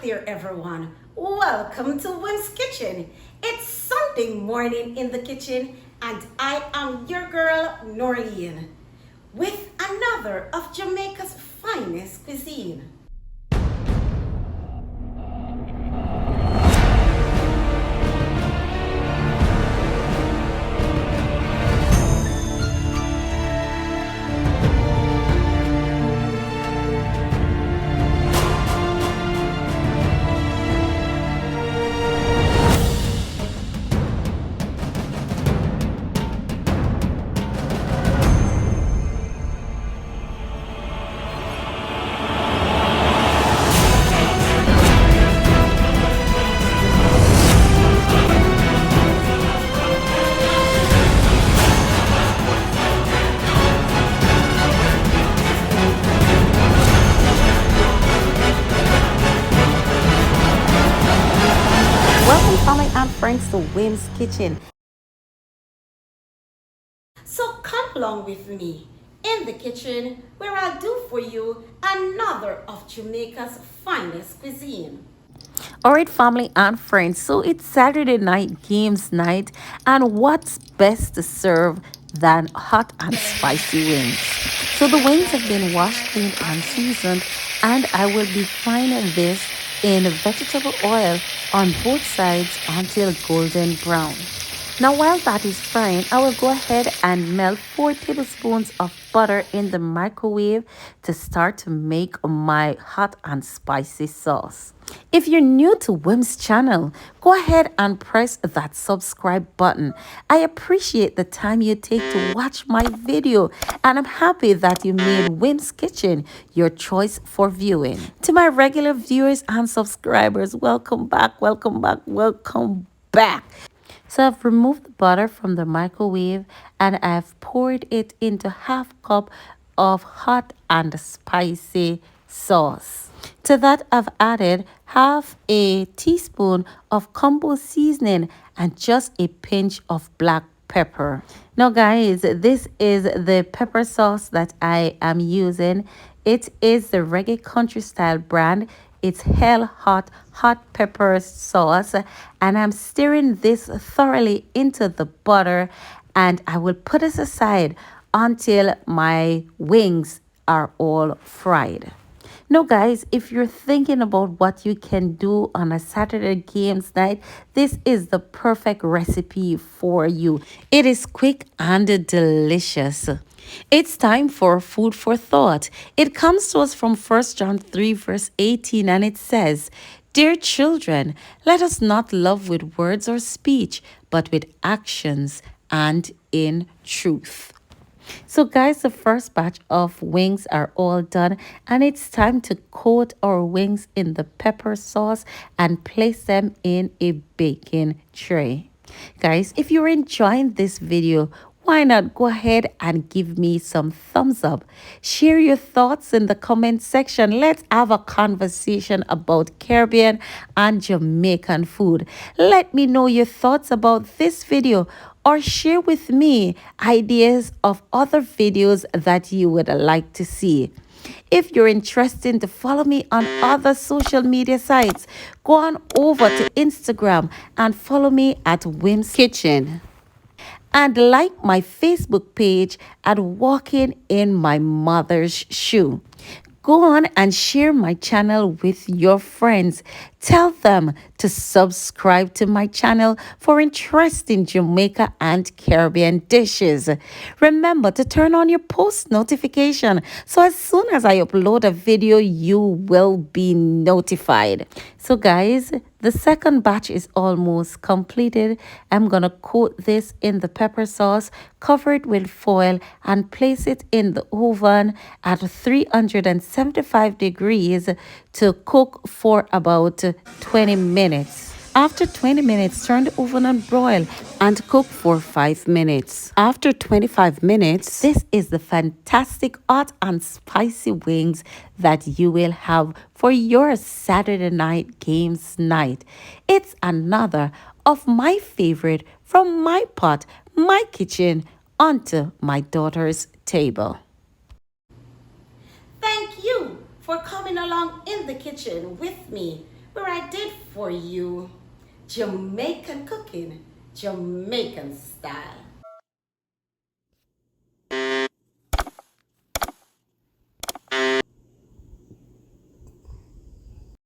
there, everyone. Welcome to Wimmskitchen. It's Sunday morning in the kitchen, and I am your girl, Noreen, with another of Jamaica's finest cuisine. Welcome, family and friends, to Wimmskitchen. So come along with me in the kitchen where I'll do for you another of Jamaica's finest cuisine. All right, family and friends. So it's Saturday night, games night, and what's best to serve than hot and spicy wings? So the wings have been washed, cleaned, and seasoned, and I will be frying this in vegetable oil on both sides until golden brown. Now, while that is frying, I will go ahead and melt 4 tablespoons of butter in the microwave to start to make my hot and spicy sauce. If you're new to Wim's channel, go ahead and press that subscribe button. I appreciate the time you take to watch my video, and I'm happy that you made Wim's Kitchen your choice for viewing. To my regular viewers and subscribers, welcome back, welcome back, welcome back. So I've removed the butter from the microwave and I've poured it into half cup of hot and spicy sauce. To that I've added half a teaspoon of combo seasoning and just a pinch of black pepper. Now guys, this is the pepper sauce that I am using. It is the Reggae Country Style brand. It's hell hot pepper sauce, and I'm stirring this thoroughly into the butter, and I will put this aside until my wings are all fried. Now, guys, if you're thinking about what you can do on a Saturday games night, this is the perfect recipe for you. It is quick and delicious. It's time for food for thought. It comes to us from 1 John 3, verse 18, and it says, "Dear children, let us not love with words or speech, but with actions and in truth." So guys, the first batch of wings are all done, and it's time to coat our wings in the pepper sauce and place them in a baking tray. Guys, if you're enjoying this video, why not go ahead and give me some thumbs up? Share your thoughts in the comment section. Let's have a conversation about Caribbean and Jamaican food. Let me know your thoughts about this video, or share with me ideas of other videos that you would like to see. If you're interested to follow me on other social media sites, go on over to Instagram and follow me at Wimmskitchen. And like my Facebook page at Walking in My Mother's Shoe. Go on and share my channel with your friends. Tell them to subscribe to my channel for interesting Jamaica and Caribbean dishes. Remember to turn on your post notification so as soon as I upload a video, you will be notified. So guys, the second batch is almost completed. I'm going to coat this in the pepper sauce, cover it with foil, and place it in the oven at 375 degrees to cook for about 20 minutes. After 20 minutes, turn the oven on broil and cook for 5 minutes. After 25 minutes, this is the fantastic hot and spicy wings that you will have for your Saturday night games night. It's another of my favorite from my pot, my kitchen, onto my daughter's table. Thank you for coming along in the kitchen with me where I did for you Jamaican cooking, Jamaican style.